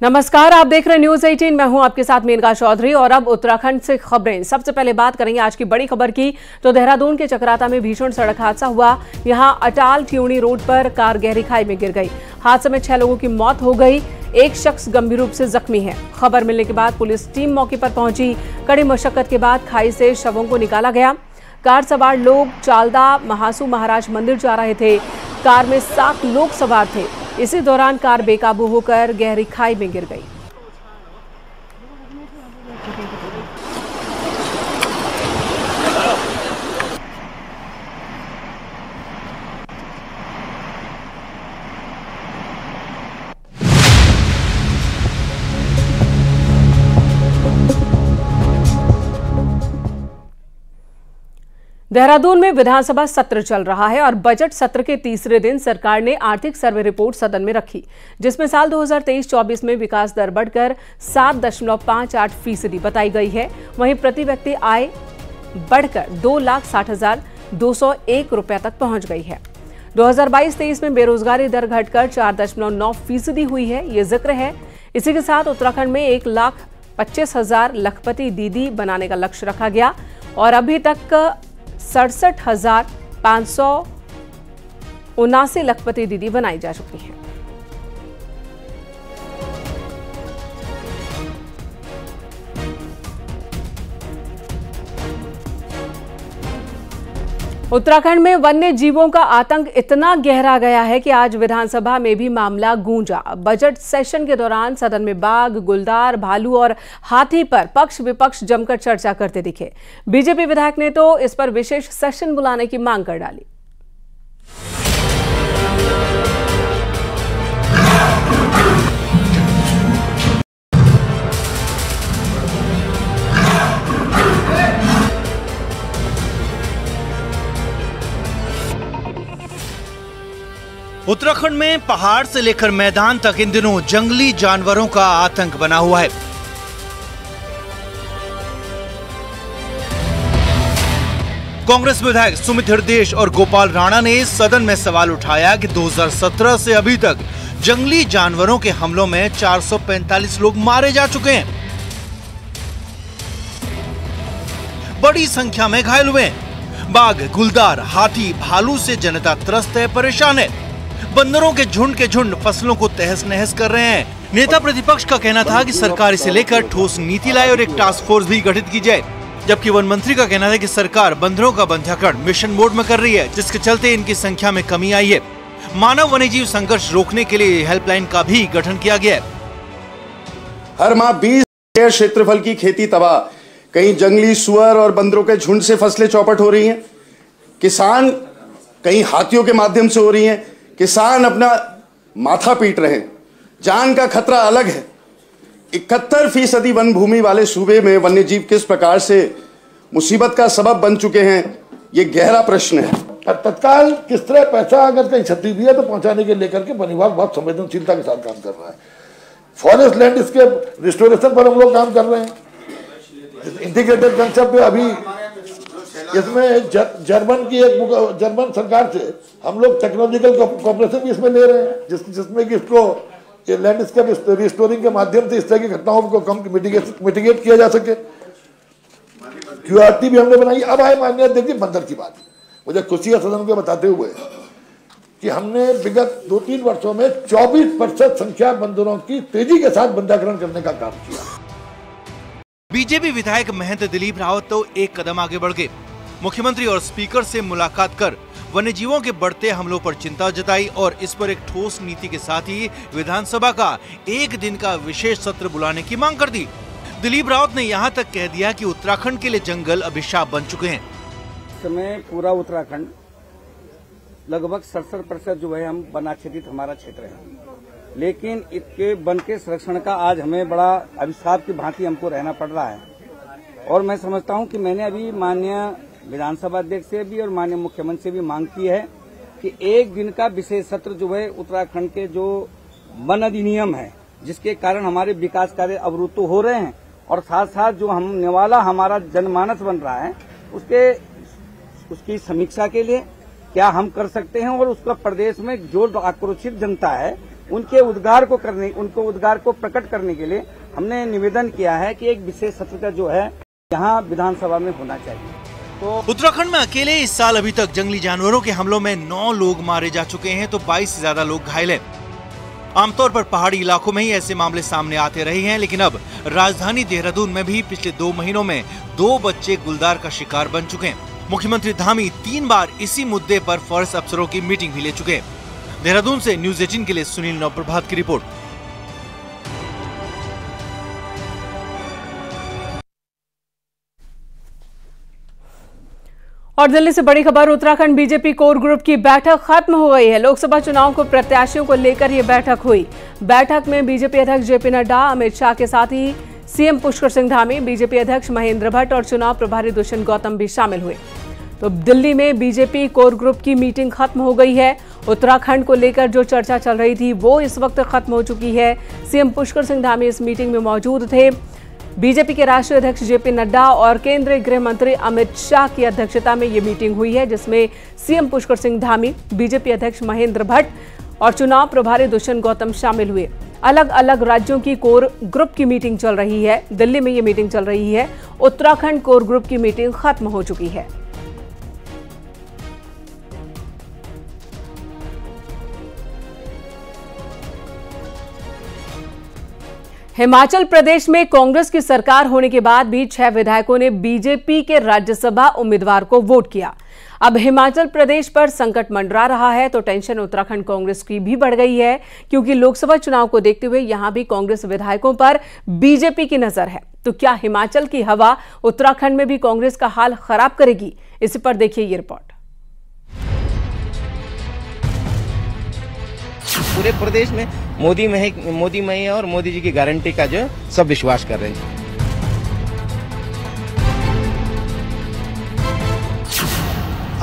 नमस्कार, आप देख रहे हैं न्यूज 18। मैं हूं आपके साथ मेनका चौधरी और अब उत्तराखंड से खबरें। सबसे पहले बात करेंगे आज की बड़ी खबर की, तो देहरादून के चकराता में भीषण सड़क हादसा हुआ। यहां अटाल ट्यूणी रोड पर कार गहरी खाई में गिर गई। हादसे में 6 लोगों की मौत हो गई, एक शख्स गंभीर रूप से जख्मी है। खबर मिलने के बाद पुलिस टीम मौके पर पहुंची। कड़ी मशक्कत के बाद खाई से शवों को निकाला गया। कार सवार लोग चालदा महासू महाराज मंदिर जा रहे थे। कार में 7 लोग सवार थे। इसी दौरान कार बेकाबू होकर गहरी खाई में गिर गई। देहरादून में विधानसभा सत्र चल रहा है और बजट सत्र के तीसरे दिन सरकार ने आर्थिक सर्वे रिपोर्ट सदन में रखी, जिसमें साल 2023-24 में विकास दर बढ़कर 7.58% बताई गई है। वहीं प्रति व्यक्ति आय बढ़कर 2,60,201 रुपए तक पहुंच गई है। 2022-23 में बेरोजगारी दर घटकर 4.9% हुई है, ये जिक्र है। इसी के साथ उत्तराखंड में 1,25,000 लखपति दीदी बनाने का लक्ष्य रखा गया और अभी तक 67,579 लखपति दीदी बनाई जा चुकी हैं। उत्तराखंड में वन्य जीवों का आतंक इतना गहरा गया है कि आज विधानसभा में भी मामला गूंजा। बजट सेशन के दौरान सदन में बाघ, गुलदार, भालू और हाथी पर पक्ष विपक्ष जमकर चर्चा करते दिखे। बीजेपी विधायक ने तो इस पर विशेष सेशन बुलाने की मांग कर डाली। उत्तराखंड में पहाड़ से लेकर मैदान तक इन दिनों जंगली जानवरों का आतंक बना हुआ है। कांग्रेस विधायक सुमित हृदयेश और गोपाल राणा ने सदन में सवाल उठाया कि 2017 से अभी तक जंगली जानवरों के हमलों में 445 लोग मारे जा चुके हैं। बड़ी संख्या में घायल हुए हैं। बाघ, गुलदार, हाथी, भालू से जनता त्रस्त है, परेशान है। बंदरों के झुंड फसलों को तहस नहस कर रहे हैं। नेता प्रतिपक्ष का कहना था कि सरकार इसे लेकर ठोस नीति लाए और एक टास्क फोर्स भी गठित की जाए, जबकि वन मंत्री का कहना था कि सरकार बंदरों का बंध्याकरण मिशन मोड में कर रही है, जिसके चलते इनकी संख्या में कमी आई है। मानव वन्यजीव संघर्ष रोकने के लिए हेल्पलाइन का भी गठन किया गया है। हर माह 20 क्षेत्रफल की खेती तबाह, कहीं जंगली सुअर और बंदरों के झुंड से फसलें चौपट हो रही हैं। किसान कहीं हाथियों के माध्यम से हो रही हैं। किसान अपना माथा पीट रहे हैं। जान का खतरा अलग है। 71% वन भूमि वाले सूबे में वन्यजीव किस प्रकार से मुसीबत का सबब बन चुके हैं, ये गहरा प्रश्न है। तत्काल किस तरह पैसा अगर कहीं क्षति भी है तो पहुंचाने के लेकर के वन विभाग बहुत संवेदनशीलता के साथ काम कर रहा है। फॉरेस्ट लैंड इसके रिस्टोरेशन पर हम लोग काम कर रहे हैं। इंटीग्रेटेड कंसेप्ट अभी इसमें जर्मन सरकार से हम लोग टेक्नोलॉजिकल कॉर्पोरेशन भी इसमें ले रहे हैं, जिसमें कि इसको लैंडस्केप रिस्टोरिंग के माध्यम से इस तरह की घटनाओं को कम मिटिगेट किया जा सके। QRT भी हमने बनाई। अब आए माननीय अध्यक्ष जी बंदर की बात। मुझे खुशी है सदन को बताते हुए कि हमने विगत 2-3 वर्षों में 24% संख्या बंदरों की तेजी के साथ बंध्याकरण करने का काम किया। बीजेपी विधायक महंत दिलीप रावत तो एक कदम आगे बढ़ गए। मुख्यमंत्री और स्पीकर से मुलाकात कर वन्यजीवों के बढ़ते हमलों पर चिंता जताई और इस पर एक ठोस नीति के साथ ही विधानसभा का 1 दिन का विशेष सत्र बुलाने की मांग कर दी। दिलीप रावत ने यहां तक कह दिया कि उत्तराखंड के लिए जंगल अभिशाप बन चुके हैं। इस समय पूरा उत्तराखंड लगभग 67% जो है हम वनाच्छादित हमारा क्षेत्र है, लेकिन इसके वन के संरक्षण का आज हमें बड़ा अभिशाप की भांति हमको रहना पड़ रहा है। और मैं समझता हूं कि मैंने अभी माननीय विधानसभा अध्यक्ष से भी और माननीय मुख्यमंत्री से भी मांग की है कि 1 दिन का विशेष सत्र जो है उत्तराखंड के जो वन अधिनियम है, जिसके कारण हमारे विकास कार्य अवरुद्ध तो हो रहे हैं और साथ साथ जो हम निवाला हमारा जनमानस बन रहा है उसकी समीक्षा के लिए क्या हम कर सकते हैं और उसका प्रदेश में जो आक्रोशित जनता है उनके उद्गार को प्रकट करने के लिए हमने निवेदन किया है कि एक विशेष सत्र का जो है यहाँ विधानसभा में होना चाहिए। तो उत्तराखंड में अकेले इस साल अभी तक जंगली जानवरों के हमलों में 9 लोग मारे जा चुके हैं तो 22 से ज्यादा लोग घायल हैं। आमतौर पर पहाड़ी इलाकों में ही ऐसे मामले सामने आते रहे हैं, लेकिन अब राजधानी देहरादून में भी पिछले 2 महीनों में 2 बच्चे गुलदार का शिकार बन चुके हैं। मुख्यमंत्री धामी 3 बार इसी मुद्दे पर फॉरेस्ट अफसरों की मीटिंग भी ले चुके हैं। देहरादून से न्यूज 18 के लिए सुनील नवप्रभात की रिपोर्ट। और दिल्ली से बड़ी खबर, उत्तराखंड बीजेपी कोर ग्रुप की बैठक खत्म हो गई है। लोकसभा चुनाव को प्रत्याशियों को लेकर यह बैठक हुई। बैठक में बीजेपी अध्यक्ष जेपी नड्डा, अमित शाह के साथ ही सीएम पुष्कर सिंह धामी, बीजेपी अध्यक्ष महेंद्र भट्ट और चुनाव प्रभारी दुष्यंत गौतम भी शामिल हुए। तो दिल्ली में बीजेपी कोर ग्रुप की मीटिंग खत्म हो गई है। उत्तराखंड को लेकर जो चर्चा चल रही थी वो इस वक्त खत्म हो चुकी है। सीएम पुष्कर सिंह धामी इस मीटिंग में मौजूद थे। बीजेपी के राष्ट्रीय अध्यक्ष जेपी नड्डा और केंद्रीय गृह मंत्री अमित शाह की अध्यक्षता में ये मीटिंग हुई है, जिसमें सीएम पुष्कर सिंह धामी, बीजेपी अध्यक्ष महेंद्र भट्ट और चुनाव प्रभारी दुष्यंत गौतम शामिल हुए। अलग अलग राज्यों की कोर ग्रुप की मीटिंग चल रही है। दिल्ली में ये मीटिंग चल रही है। उत्तराखंड कोर ग्रुप की मीटिंग खत्म हो चुकी है। हिमाचल प्रदेश में कांग्रेस की सरकार होने के बाद भी 6 विधायकों ने बीजेपी के राज्यसभा उम्मीदवार को वोट किया। अब हिमाचल प्रदेश पर संकट मंडरा रहा है तो टेंशन उत्तराखंड कांग्रेस की भी बढ़ गई है, क्योंकि लोकसभा चुनाव को देखते हुए यहां भी कांग्रेस विधायकों पर बीजेपी की नजर है। तो क्या हिमाचल की हवा उत्तराखंड में भी कांग्रेस का हाल खराब करेगी? इस पर देखिए ये रिपोर्ट। पूरे प्रदेश में मोदी में ही और मोदी जी की गारंटी का जो सब विश्वास कर रहे हैं।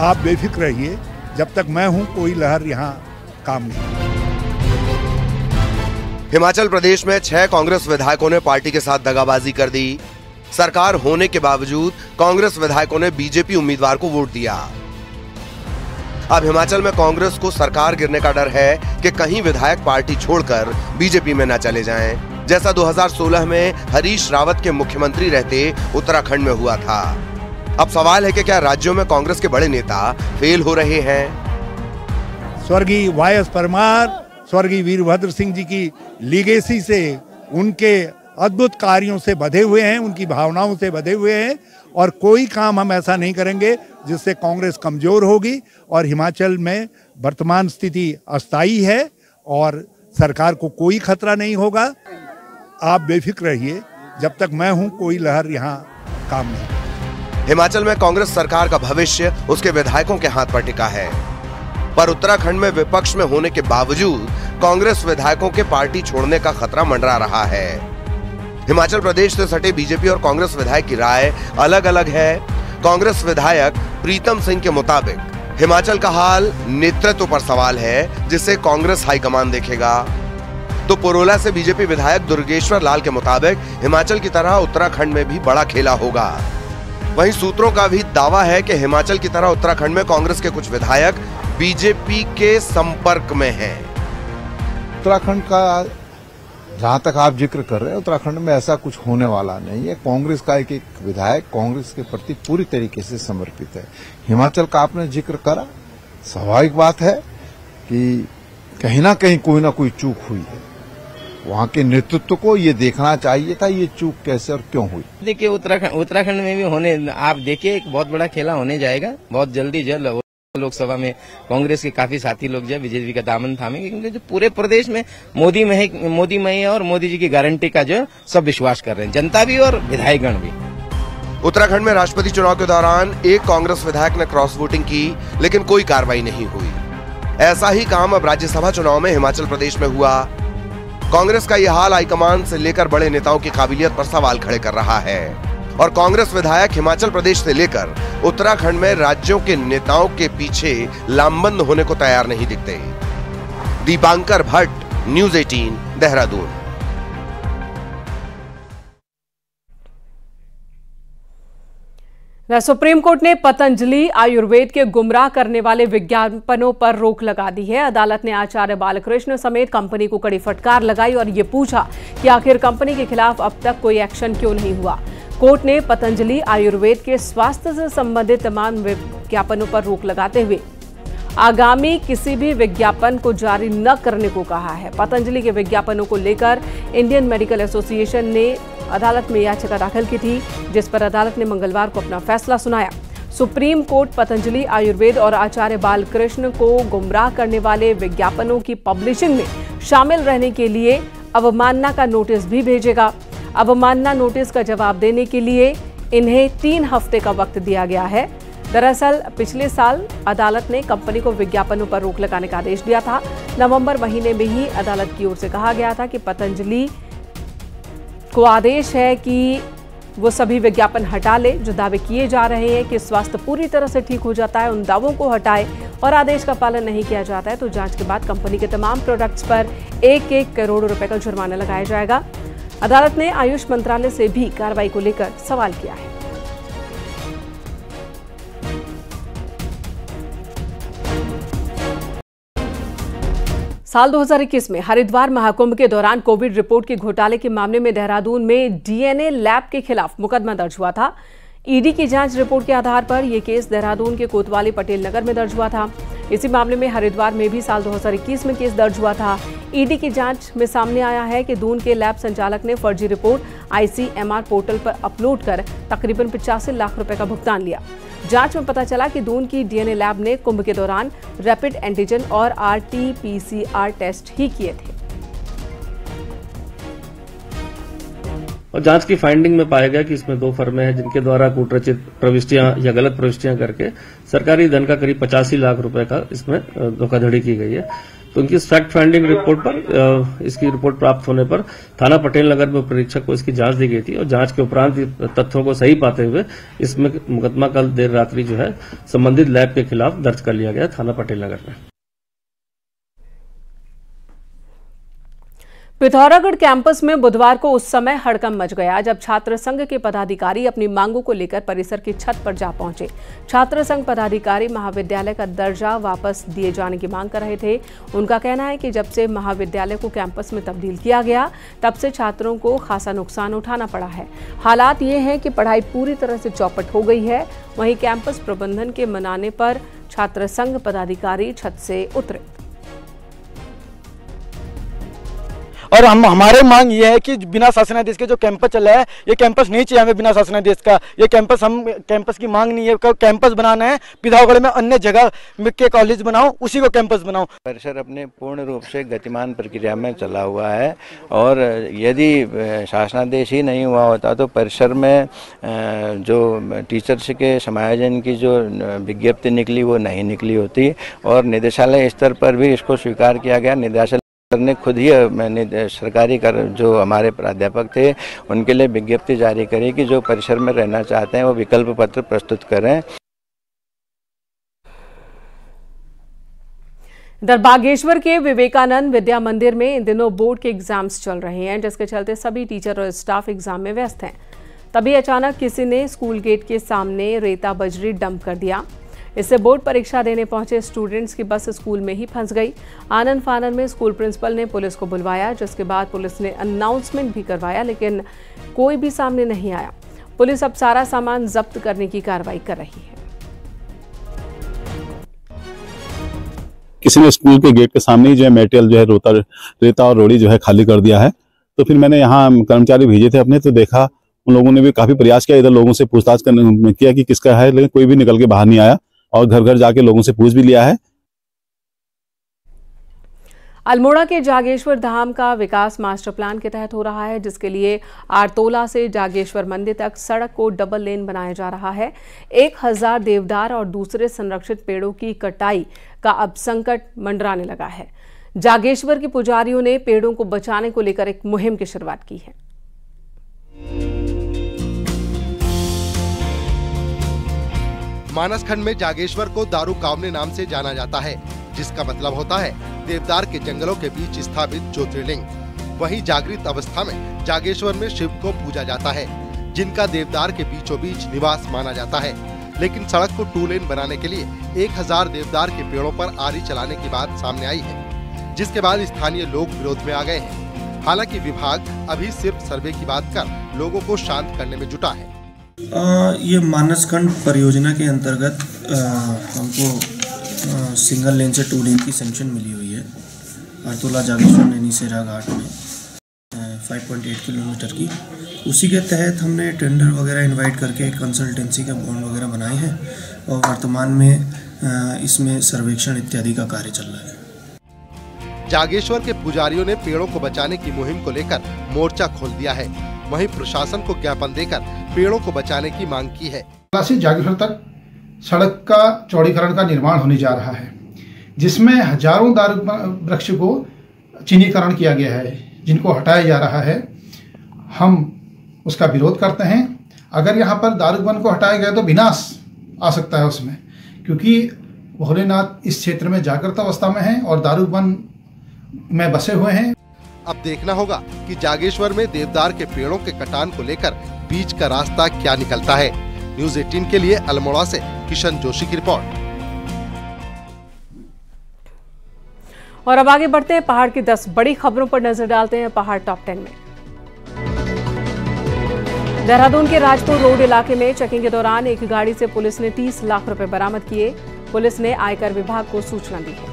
आप बेफिक्र रहिए, जब तक मैं हूं कोई लहर यहां काम नहीं। हिमाचल प्रदेश में 6 कांग्रेस विधायकों ने पार्टी के साथ दगाबाजी कर दी। सरकार होने के बावजूद कांग्रेस विधायकों ने बीजेपी उम्मीदवार को वोट दिया। अब हिमाचल में कांग्रेस को सरकार गिरने का डर है कि कहीं विधायक पार्टी छोड़कर बीजेपी में न चले जाएं, जैसा 2016 में हरीश रावत के मुख्यमंत्री रहते उत्तराखंड में हुआ था। अब सवाल है कि क्या राज्यों में कांग्रेस के बड़े नेता फेल हो रहे हैं? स्वर्गीय वाई.एस. परमार, स्वर्गीय वीरभद्र सिंह जी की लीगेसी से, उनके अद्भुत कार्यों से बधे हुए हैं, उनकी भावनाओं से बधे हुए हैं, और कोई काम हम ऐसा नहीं करेंगे जिससे कांग्रेस कमजोर होगी। और हिमाचल में वर्तमान स्थिति अस्थायी है और सरकार को कोई खतरा नहीं होगा। आप बेफिक्र रहिए, जब तक मैं हूं कोई लहर यहां काम नहीं। हिमाचल में कांग्रेस सरकार का भविष्य उसके विधायकों के हाथ पर टिका है, पर उत्तराखंड में विपक्ष में होने के बावजूद कांग्रेस विधायकों के पार्टी छोड़ने का खतरा मंडरा रहा है। हिमाचल प्रदेश से सटे बीजेपी और कांग्रेस विधायक की राय अलग अलग है। कांग्रेस विधायक प्रीतम सिंह के मुताबिक हिमाचल का हाल नेतृत्व पर सवाल है, जिसे कांग्रेस हाईकमान देखेगा। तो पुरोला से बीजेपी विधायक दुर्गेश्वर लाल के मुताबिक हिमाचल की तरह उत्तराखंड में भी बड़ा खेला होगा। वहीं सूत्रों का भी दावा है कि हिमाचल की तरह उत्तराखंड में कांग्रेस के कुछ विधायक बीजेपी के संपर्क में हैं। उत्तराखंड का जहां तक आप जिक्र कर रहे हैं, उत्तराखंड में ऐसा कुछ होने वाला नहीं है। कांग्रेस का एक विधायक कांग्रेस के प्रति पूरी तरीके से समर्पित है। हिमाचल का आपने जिक्र करा, स्वाभाविक बात है कि कहीं ना कहीं कोई ना कोई चूक हुई है। वहां के नेतृत्व को ये देखना चाहिए था ये चूक कैसे और क्यों हुई। देखिए उत्तराखंड में भी होने, आप देखिए एक बहुत बड़ा खेला होने जाएगा बहुत जल्द। लोकसभा में कांग्रेस के काफी साथी लोग जो बीजेपी का दामन थामेंगे, क्योंकि जो पूरे प्रदेश में मोदी में ही और मोदी जी की गारंटी का जो सब विश्वास कर रहे हैं, जनता भी और विधायकगण भी। उत्तराखंड में राष्ट्रपति चुनाव के दौरान एक कांग्रेस विधायक ने क्रॉस वोटिंग की, लेकिन कोई कार्रवाई नहीं हुई। ऐसा ही काम अब राज्यसभा चुनाव में हिमाचल प्रदेश में हुआ। कांग्रेस का यह हाल हाईकमान से लेकर बड़े नेताओं की काबिलियत पर सवाल खड़े कर रहा है, और कांग्रेस विधायक हिमाचल प्रदेश से लेकर उत्तराखंड में राज्यों के नेताओं के पीछे लामबंद होने को तैयार नहीं दिखते। Dipankar Bhatt, news 18, Dehradun. Supreme court ने पतंजलि आयुर्वेद के गुमराह करने वाले विज्ञापनों पर रोक लगा दी है। अदालत ने आचार्य बालकृष्ण समेत कंपनी को कड़ी फटकार लगाई और ये पूछा कि आखिर कंपनी के खिलाफ अब तक कोई एक्शन क्यों नहीं हुआ। कोर्ट ने पतंजलि आयुर्वेद के स्वास्थ्य से संबंधित तमाम विज्ञापनों पर रोक लगाते हुए आगामी किसी भी विज्ञापन को जारी न करने को कहा है। पतंजलि के विज्ञापनों को लेकर इंडियन मेडिकल एसोसिएशन ने अदालत में याचिका दाखिल की थी, जिस पर अदालत ने मंगलवार को अपना फैसला सुनाया। सुप्रीम कोर्ट पतंजलि आयुर्वेद और आचार्य बालकृष्ण को गुमराह करने वाले विज्ञापनों की पब्लिशिंग में शामिल रहने के लिए अवमानना का नोटिस भी भेजेगा। अवमानना नोटिस का जवाब देने के लिए इन्हें 3 हफ्ते का वक्त दिया गया है। दरअसल पिछले साल अदालत ने कंपनी को विज्ञापनों पर रोक लगाने का आदेश दिया था। नवंबर महीने में ही अदालत की ओर से कहा गया था कि पतंजलि को आदेश है कि वो सभी विज्ञापन हटा ले जो दावे किए जा रहे हैं कि स्वास्थ्य पूरी तरह से ठीक हो जाता है, उन दावों को हटाए और आदेश का पालन नहीं किया जाता है तो जांच के बाद कंपनी के तमाम प्रोडक्ट्स पर 1-1 करोड़ रुपए का जुर्माना लगाया जाएगा। अदालत ने आयुष मंत्रालय से भी कार्रवाई को लेकर सवाल किया है। साल 2021 में हरिद्वार महाकुंभ के दौरान कोविड रिपोर्ट के घोटाले के मामले में देहरादून में डीएनए लैब के खिलाफ मुकदमा दर्ज हुआ था। ईडी की जांच रिपोर्ट के आधार पर यह केस देहरादून के कोतवाली पटेल नगर में दर्ज हुआ था। इसी मामले में हरिद्वार में भी साल 2021 में केस दर्ज हुआ था। ईडी की जांच में सामने आया है कि दून के लैब संचालक ने फर्जी रिपोर्ट आईसीएमआर पोर्टल पर अपलोड कर तकरीबन 85 लाख रुपए का भुगतान लिया। जांच में पता चला कि दून की डीएनए लैब ने कुंभ के दौरान रैपिड एंटीजन और आरटी-पीसीआर टेस्ट ही किए थे। और जांच की फाइंडिंग में पाया गया कि इसमें 2 फर्में हैं जिनके द्वारा कूटरचित प्रविष्टियां या गलत प्रविष्टियां करके सरकारी धन का करीब 85 लाख रुपए का इसमें धोखाधड़ी की गई है। तो उनकी फैक्ट फाइंडिंग रिपोर्ट पर इसकी रिपोर्ट प्राप्त होने पर थाना पटेल नगर में परीक्षक को इसकी जांच दी गई थी और जांच के उपरांत तथ्यों को सही पाते हुए इसमें मुकदमा कल देर रात्रि जो है संबंधित लैब के खिलाफ दर्ज कर लिया गया थाना पटेल नगर में। पिथौरागढ़ कैंपस में बुधवार को उस समय हड़कंप मच गया जब छात्र संघ के पदाधिकारी अपनी मांगों को लेकर परिसर की छत पर जा पहुंचे। छात्र संघ पदाधिकारी महाविद्यालय का दर्जा वापस दिए जाने की मांग कर रहे थे। उनका कहना है कि जब से महाविद्यालय को कैंपस में तब्दील किया गया तब से छात्रों को खासा नुकसान उठाना पड़ा है। हालात ये हैं कि पढ़ाई पूरी तरह से चौपट हो गई है। वहीं कैंपस प्रबंधन के मनाने पर छात्र संघ पदाधिकारी छत से उतरे। और हमारे मांग ये है कि बिना शासनादेश के जो कैंपस चला है ये कैंपस नहीं चाहिए हमें बिना शासनादेश का। ये कैंपस हम कैंपस की मांग नहीं है, कैंपस बनाना है पिथौरागढ़ में अन्य जगह के कॉलेज बनाओ, उसी को कैंपस बनाओ। परिसर अपने पूर्ण रूप से गतिमान प्रक्रिया में चला हुआ है और यदि शासनादेश ही नहीं हुआ होता तो परिसर में जो टीचर्स के समायोजन की जो विज्ञप्ति निकली वो नहीं निकली होती और निदेशालय स्तर पर भी इसको स्वीकार किया गया। निदेशालय ने खुद ही सरकारी जो हमारे प्राध्यापक थे उनके लिए विज्ञप्ति जारी करी कि जो परिसर में रहना चाहते हैं वो विकल्प पत्र प्रस्तुत करें। इधर बागेश्वर के विवेकानंद विद्या मंदिर में इन दिनों बोर्ड के एग्जाम्स चल रहे हैं, जिसके चलते सभी टीचर और स्टाफ एग्जाम में व्यस्त हैं। तभी अचानक किसी ने स्कूल गेट के सामने रेता बजरी डंप कर दिया। इससे बोर्ड परीक्षा देने पहुंचे स्टूडेंट्स की बस स्कूल में ही फंस गई। आनन फानन में स्कूल प्रिंसिपल ने पुलिस को बुलवाया, जिसके बाद पुलिस ने अनाउंसमेंट भी करवाया, लेकिन कोई भी सामने नहीं आया। पुलिस अब सारा सामान जब्त करने की कार्रवाई कर रही है। किसी ने स्कूल के गेट के सामने जो है मेटेरियल जो है रेता और रोड़ी जो है खाली कर दिया है। तो फिर मैंने यहाँ कर्मचारी भेजे थे अपने, तो देखा उन लोगों ने भी काफी प्रयास किया, इधर लोगों से पूछताछ किया कि किसका है, लेकिन कोई भी निकल के बाहर नहीं आया और घर घर जाके लोगों से पूछ भी लिया है। अल्मोड़ा के जागेश्वर धाम का विकास मास्टर प्लान के तहत हो रहा है, जिसके लिए आरतोला से जागेश्वर मंदिर तक सड़क को डबल लेन बनाया जा रहा है। 1000 देवदार और दूसरे संरक्षित पेड़ों की कटाई का अब संकट मंडराने लगा है। जागेश्वर के पुजारियों ने पेड़ों को बचाने को लेकर एक मुहिम की शुरुआत की है। मानसखंड में जागेश्वर को दारू कावने नाम से जाना जाता है, जिसका मतलब होता है देवदार के जंगलों के बीच स्थापित ज्योतिर्लिंग। वहीं जागृत अवस्था में जागेश्वर में शिव को पूजा जाता है। जिनका देवदार के बीचों बीच निवास माना जाता है। लेकिन सड़क को 2 लेन बनाने के लिए 1000 देवदार के पेड़ों पर आरी चलाने की बात सामने आई है, जिसके बाद स्थानीय लोग विरोध में आ गए हैं। हालांकि विभाग अभी सिर्फ सर्वे की बात कर लोगों को शांत करने में जुटा है। ये मानसखंड परियोजना के अंतर्गत हमको सिंगल लेन से 2 लेन की सैंक्शन मिली हुई है अरतोला जागेश्वर नैनीसेरा घाट में 5.8 किलोमीटर की। उसी के तहत हमने टेंडर वगैरह इनवाइट करके कंसल्टेंसी का बॉन्ड वगैरह बनाए हैं और वर्तमान में इसमें सर्वेक्षण इत्यादि का कार्य चल रहा है। जागेश्वर के पुजारियों ने पेड़ों को बचाने की मुहिम को लेकर मोर्चा खोल दिया है। वहीं प्रशासन को ज्ञापन देकर पेड़ों को बचाने की मांग की है। से जागेश्वर तक सड़क का चौड़ीकरण का निर्माण होने जा रहा है, जिसमें हजारों दारुक वृक्ष को चिन्हीकरण किया गया है, जिनको हटाया जा रहा है। हम उसका विरोध करते हैं। अगर यहाँ पर दारुक वन को हटाया गया तो विनाश आ सकता है उसमें, क्योंकि भोलेनाथ इस क्षेत्र में जागृत अवस्था में हैं और दारुक वन में बसे हुए हैं। अब देखना होगा कि जागेश्वर में देवदार के पेड़ों के कटान को लेकर बीच का रास्ता क्या निकलता है। न्यूज़ 18 के लिए अल्मोड़ा से किशन जोशी की रिपोर्ट। और अब आगे बढ़ते हैं, पहाड़ की 10 बड़ी खबरों पर नजर डालते हैं पहाड़ टॉप 10 में। देहरादून के राजपुर रोड इलाके में चेकिंग के दौरान एक गाड़ी से पुलिस ने 30 लाख रुपए बरामद किए। पुलिस ने आयकर विभाग को सूचना दी है।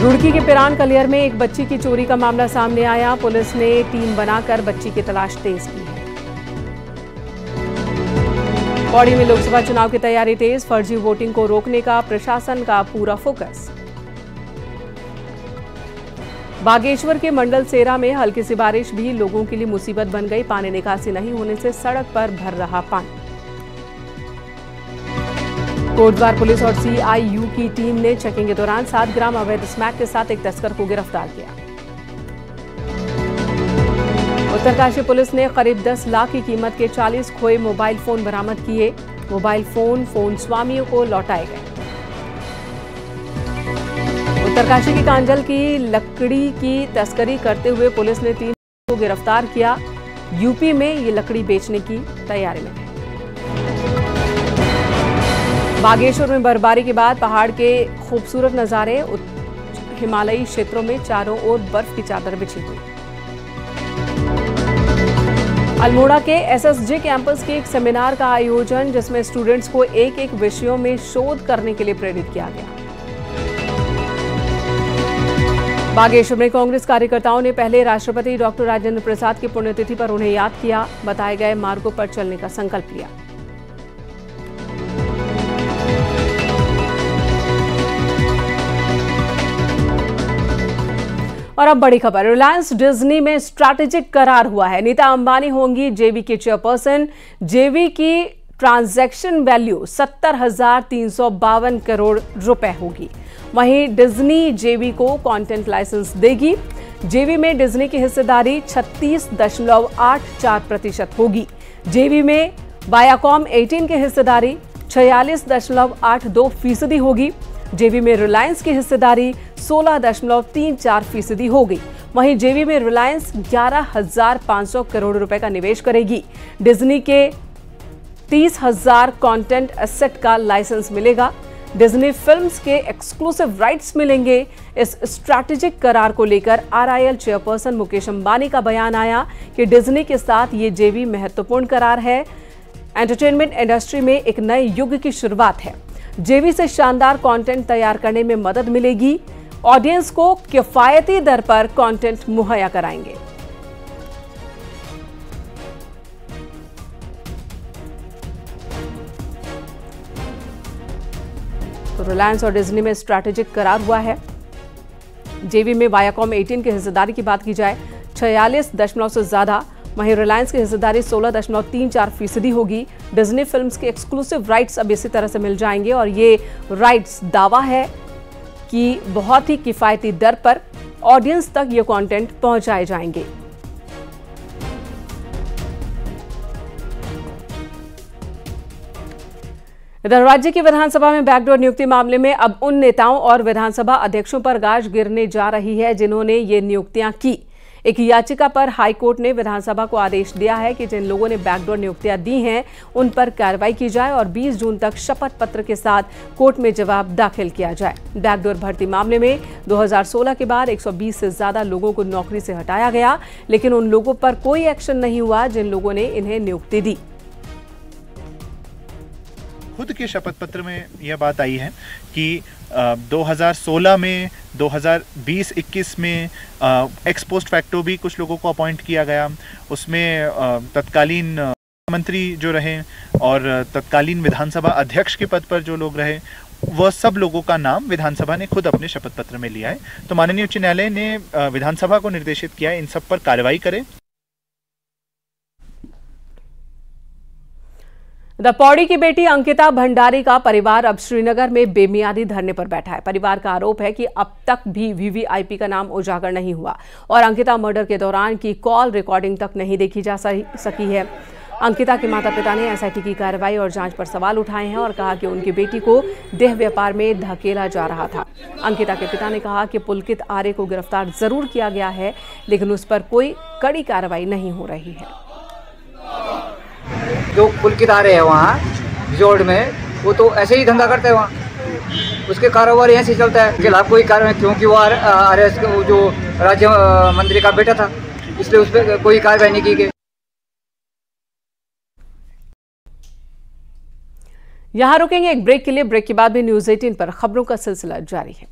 रुड़की के पिरान कलियर में एक बच्ची की चोरी का मामला सामने आया। पुलिस ने टीम बनाकर बच्ची की तलाश तेज की है। पौड़ी में लोकसभा चुनाव की तैयारी तेज, फर्जी वोटिंग को रोकने का प्रशासन का पूरा फोकस। बागेश्वर के मंडल सेरा में हल्की सी बारिश भी लोगों के लिए मुसीबत बन गई। पानी निकासी नहीं होने से सड़क पर भर रहा पानी। कोटद्वार पुलिस और CIU की टीम ने चेकिंग के दौरान 7 ग्राम अवैध स्मैक के साथ एक तस्कर को गिरफ्तार किया। उत्तरकाशी पुलिस ने करीब 10 लाख की कीमत के 40 खोए मोबाइल फोन बरामद किए। मोबाइल फोन स्वामियों को लौटाए गए। उत्तरकाशी के कांजल की लकड़ी की तस्करी करते हुए पुलिस ने 3 को गिरफ्तार किया। यूपी में ये लकड़ी बेचने की तैयारी में थे। बागेश्वर में बर्फबारी के बाद पहाड़ के खूबसूरत नजारे। हिमालयी क्षेत्रों में चारों ओर बर्फ की चादर बिछी हुई। अल्मोड़ा के SSJ कैंपस के एक सेमिनार का आयोजन, जिसमें स्टूडेंट्स को एक विषयों में शोध करने के लिए प्रेरित किया गया। बागेश्वर में कांग्रेस कार्यकर्ताओं ने पहले राष्ट्रपति डॉक्टर राजेंद्र प्रसाद की पुण्यतिथि पर उन्हें याद किया। बताए गए मार्गों पर चलने का संकल्प लिया। और अब बड़ी खबर, रिलायंस डिज्नी में स्ट्रैटेजिक करार हुआ है। नीता अंबानी होंगी जेवी की चेयरपर्सन। जेवी की ट्रांजैक्शन वैल्यू 70,352 करोड़ रुपए होगी। वहीं डिज्नी जेवी को कंटेंट लाइसेंस देगी। जेवी में डिज्नी की हिस्सेदारी 36.84% होगी। जेवी में वायाकॉम 18 की हिस्सेदारी 46.82% होगी। जेवी में रिलायंस की हिस्सेदारी 16.34% हो गई। वहीं जेवी में रिलायंस 11,500 करोड़ रुपए का निवेश करेगी। डिज्नी के 30,000 कंटेंट एसेट का लाइसेंस मिलेगा। डिज्नी फिल्म्स के एक्सक्लूसिव राइट्स मिलेंगे। इस स्ट्रैटेजिक करार को लेकर RIL चेयरपर्सन मुकेश अंबानी का बयान आया कि डिज्नी के साथ ये जेवी महत्वपूर्ण करार है। एंटरटेनमेंट इंडस्ट्री में एक नए युग की शुरुआत है। जेवी से शानदार कंटेंट तैयार करने में मदद मिलेगी। ऑडियंस को किफायती दर पर कंटेंट मुहैया कराएंगे। तो रिलायंस और डिज्नी में स्ट्रैटेजिक करार हुआ है। जेवी में वायाकॉम 18 की हिस्सेदारी की बात की जाए 46 से ज्यादा। वहीं रिलायंस की हिस्सेदारी 16.34% होगी। डिज्नी फिल्म्स के एक्सक्लूसिव राइट्स अब इसी तरह से मिल जाएंगे और ये राइट्स दावा है कि बहुत ही किफायती दर पर ऑडियंस तक ये कंटेंट पहुंचाए जाएंगे। इधर राज्य की विधानसभा में बैकडोर नियुक्ति मामले में अब उन नेताओं और विधानसभा अध्यक्षों पर गाज गिरने जा रही है जिन्होंने ये नियुक्तियां की। एक याचिका पर हाईकोर्ट ने विधानसभा को आदेश दिया है कि जिन लोगों ने बैकडोर नियुक्तियां दी हैं उन पर कार्रवाई की जाए और 20 जून तक शपथ पत्र के साथ कोर्ट में जवाब दाखिल किया जाए। बैकडोर भर्ती मामले में 2016 के बाद 120 से ज्यादा लोगों को नौकरी से हटाया गया, लेकिन उन लोगों पर कोई एक्शन नहीं हुआ जिन लोगों ने इन्हें नियुक्ति दी। खुद के शपथ पत्र में यह बात आई है कि 2016 में 2020-21 में एक्स पोस्ट फैक्टो भी कुछ लोगों को अपॉइंट किया गया। उसमें तत्कालीन मंत्री जो रहे और तत्कालीन विधानसभा अध्यक्ष के पद पर जो लोग रहे, वह सब लोगों का नाम विधानसभा ने खुद अपने शपथ पत्र में लिया है। तो माननीय उच्च न्यायालय ने विधानसभा को निर्देशित किया है इन सब पर कार्रवाई करे। पौड़ी की बेटी अंकिता भंडारी का परिवार अब श्रीनगर में बेमियादी धरने पर बैठा है। परिवार का आरोप है कि अब तक भी वीवीआईपी का नाम उजागर नहीं हुआ और अंकिता मर्डर के दौरान की कॉल रिकॉर्डिंग तक नहीं देखी जा सकी है। अंकिता के माता पिता ने एसआईटी की कार्रवाई और जांच पर सवाल उठाए हैं और कहा कि उनकी बेटी को देह व्यापार में धकेला जा रहा था। अंकिता के पिता ने कहा कि पुलकित आर्य को गिरफ्तार जरूर किया गया है, लेकिन उस पर कोई कड़ी कार्रवाई नहीं हो रही है। जो पुलकित आ रहे हैं वहाँ रिजॉर्ट में, वो तो ऐसे ही धंधा करते हैं वहाँ, उसके कारोबार ऐसे ही चलता है। खिलाफ कोई कार्रवाई, क्योंकि वो आरएस जो राज्य मंत्री का बेटा था, इसलिए उस पर कोई कार्रवाई नहीं की गई। यहां रुकेंगे एक ब्रेक के लिए। ब्रेक के बाद भी न्यूज़ 18 पर खबरों का सिलसिला जारी है।